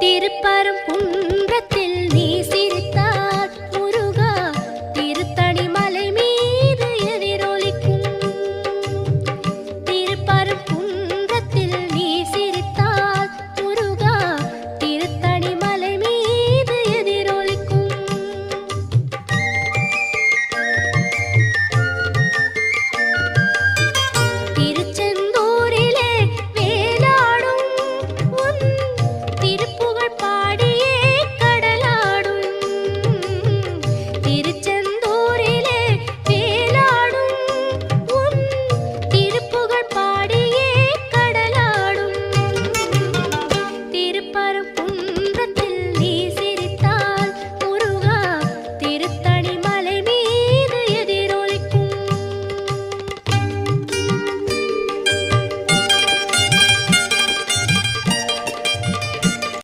திருப்பரங்குன்றத்தில் நீ சிரித்தால் முருகா திருத்தணி மலை மீது எதிரொலிக்கும். திருப்பரங்குன்றத்தில் நீ சிரித்தால் முருகா திருத்தணி மலை மீது எதிரொலிக்கும். திருச்செந்தூரிலே வேலாடும் உன் திருப்புகழ் பாடியே கடலாடும். திருச்செந்தூரிலே வேலாடும் உன் திருப்புகழ் பாடியே கடலாடும். திருப்பரங்குன்றத்தில்